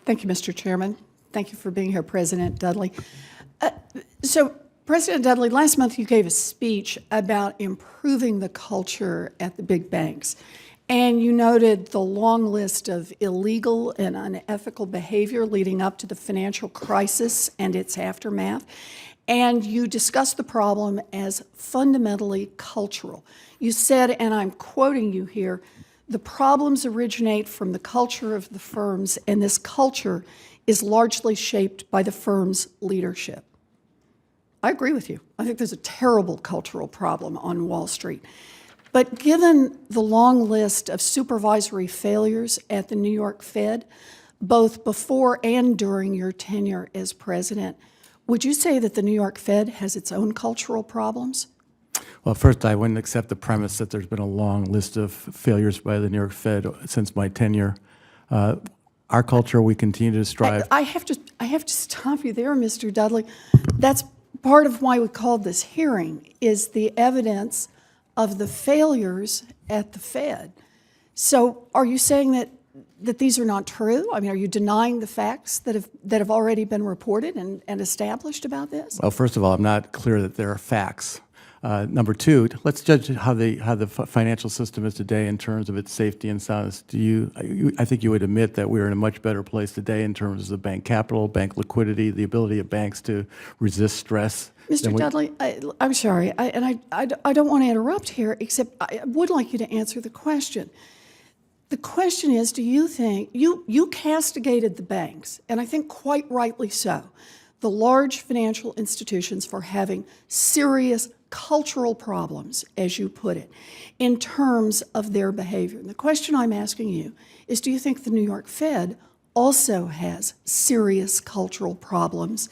Thank you, Mr. Chairman. Thank you for being here, President Dudley. So, President Dudley, last month you gave a speech about improving the culture at the big banks. And you noted the long list of illegal and unethical behavior leading up to the financial crisis and its aftermath. And you discussed the problem as fundamentally cultural. You said, and I'm quoting you here, the problems originate from the culture of the firms, and this culture is largely shaped by the firm's leadership. I agree with you. I think there's a terrible cultural problem on Wall Street. But given the long list of supervisory failures at the New York Fed, both before and during your tenure as president, would you say that the New York Fed has its own cultural problems? Well, first, I wouldn't accept the premise that there's been a long list of failures by the New York Fed since my tenure. Our culture, we continue to strive. I have to stop you there, Mr. Dudley. That's part of why we called this hearing, is the evidence of the failures at the Fed. So are you saying that these are not true? I mean, are you denying the facts that have already been reported and established about this? Well, first of all, I'm not clear that there are facts. Number two, let's judge how the financial system is today in terms of its safety and soundness. I think you would admit that we're in a much better place today in terms of bank capital, bank liquidity, the ability of banks to resist stress. Mr. Dudley, I'm sorry, I don't want to interrupt here, except I would like you to answer the question. The question is, do you think, you castigated the banks, and I think quite rightly so, the large financial institutions for having serious cultural problems, as you put it, in terms of their behavior. And the question I'm asking you is, do you think the New York Fed also has serious cultural problems?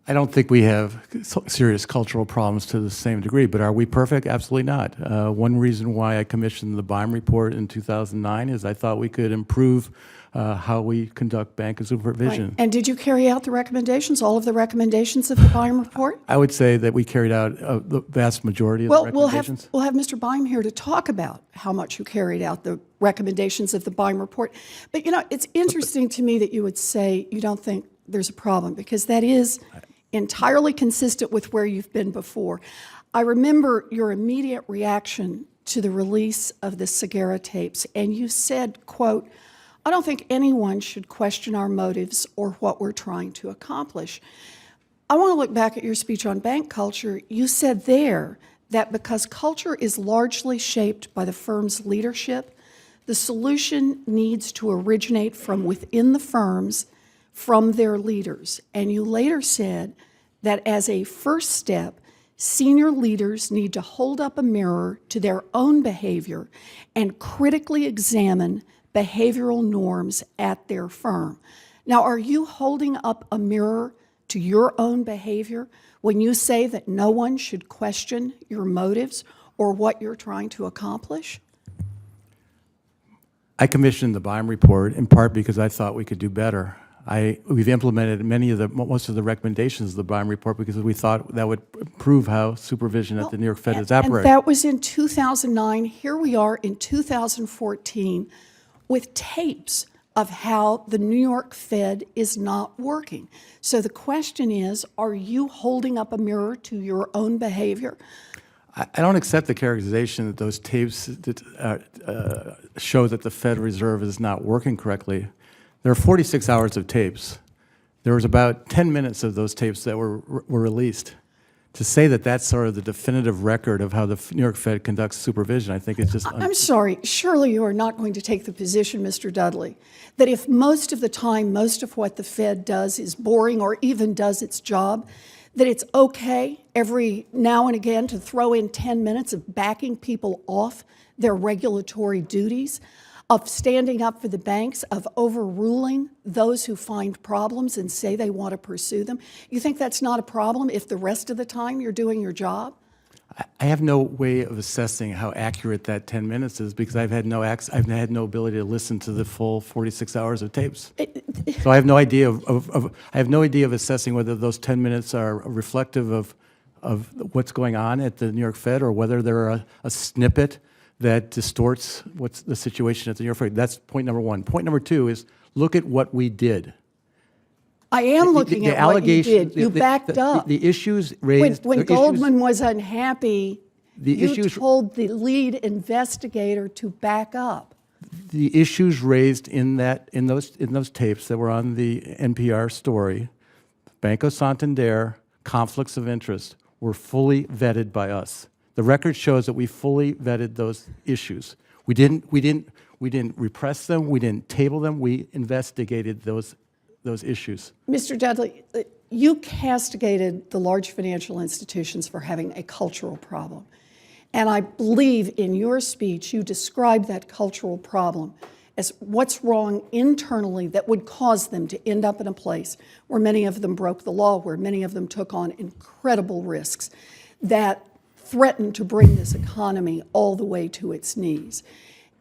I don't think we have serious cultural problems to the same degree, but are we perfect? Absolutely not. One reason why I commissioned the BIME report in 2009 is I thought we could improve how we conduct bank supervision. Right. And did you carry out the recommendations, all of the recommendations of the BIME report? I would say that we carried out the vast majority of the recommendations. We'll have Mr. BIME here to talk about how much you carried out the recommendations of the BIME report. But, you know, it's interesting to me that you would say you don't think there's a problem, because that is entirely consistent with where you've been before. I remember your immediate reaction to the release of the Segura tapes, and you said, quote, "I don't think anyone should question our motives or what we're trying to accomplish." I want to look back at your speech on bank culture. You said there that because culture is largely shaped by the firm's leadership, the solution needs to originate from within the firms, from their leaders. And you later said that as a first step, senior leaders need to hold up a mirror to their own behavior and critically examine behavioral norms at their firm. Now, are you holding up a mirror to your own behavior when you say that no one should question your motives or what you're trying to accomplish? I commissioned the BIME report in part because I thought we could do better. We've implemented most of the recommendations of the BIME report because we thought that would improve how supervision at the New York Fed is operated. And that was in 2009. Here we are in 2014 with tapes of how the New York Fed is not working. So the question is, are you holding up a mirror to your own behavior? I don't accept the characterization that those tapes show that the Fed Reserve is not working correctly. There are 46 hours of tapes. There was about 10 minutes of those tapes that were released. To say that that's sort of the definitive record of how the New York Fed conducts supervision, I think it's just... I'm sorry, surely you are not going to take the position, Mr. Dudley, that if most of the time, most of what the Fed does is boring or even does its job, that it's okay every now and again to throw in 10 minutes of backing people off their regulatory duties, of standing up for the banks, of overruling those who find problems and say they want to pursue them? You think that's not a problem if the rest of the time you're doing your job? I have no way of assessing how accurate that 10 minutes is because I've had no ability to listen to the full 46 hours of tapes. So I have no idea of assessing whether those 10 minutes are reflective of what's going on at the New York Fed or whether they're a snippet that distorts what's the situation at the New York Fed. That's point number one. Point number two is, Look at what we did. I am looking at what you did. You backed up. The issues raised. When the issues- Goldman was unhappy, The you issues- told the lead investigator to back up. The issues raised in those tapes that were on the NPR story, Banco Santander, conflicts of interest, were fully vetted by us. The record shows that we fully vetted those issues. We didn't repress them. We didn't table them. We investigated those issues. Mr. Dudley, you castigated the large financial institutions for having a cultural problem. And I believe in your speech, you described that cultural problem as what's wrong internally that would cause them to end up in a place where many of them broke the law, where many of them took on incredible risks that threatened to bring this economy all the way to its knees.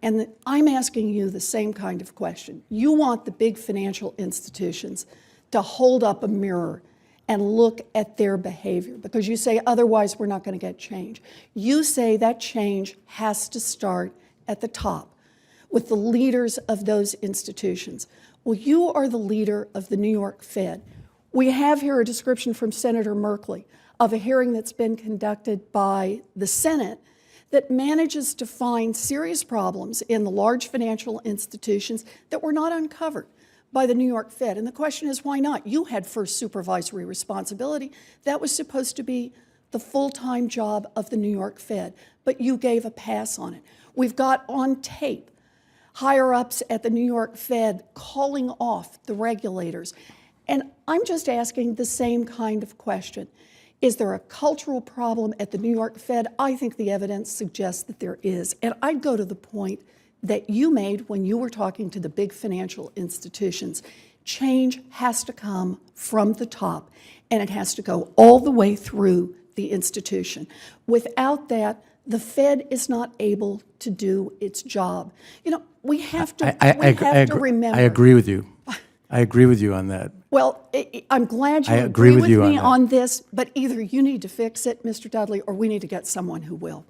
And I'm asking you the same kind of question. You want the big financial institutions to hold up a mirror and look at their behavior, because you say otherwise we're not going to get change. You say that change has to start at the top with the leaders of those institutions. Well, you are the leader of the New York Fed. We have here a description from Senator Merkley of a hearing that's been conducted by the Senate that manages to find serious problems in the large financial institutions that were not uncovered by the New York Fed. And the question is, why not? You had first supervisory responsibility. That was supposed to be the full-time job of the New York Fed, but you gave a pass on it. We've got on tape higher-ups at the New York Fed calling off the regulators. And I'm just asking the same kind of question. Is there a cultural problem at the New York Fed? I think the evidence suggests that there is. And I'd go to the point that you made when you were talking to the big financial institutions. Change has to come from the top, and it has to go all the way through the institution. Without that, the Fed is not able to do its job. You know, we have to remember. I agree with you. I agree with you on that. Well, I'm glad you I agree with with you me on that. on this, but either you need to fix it, Mr. Dudley, or we need to get someone who will.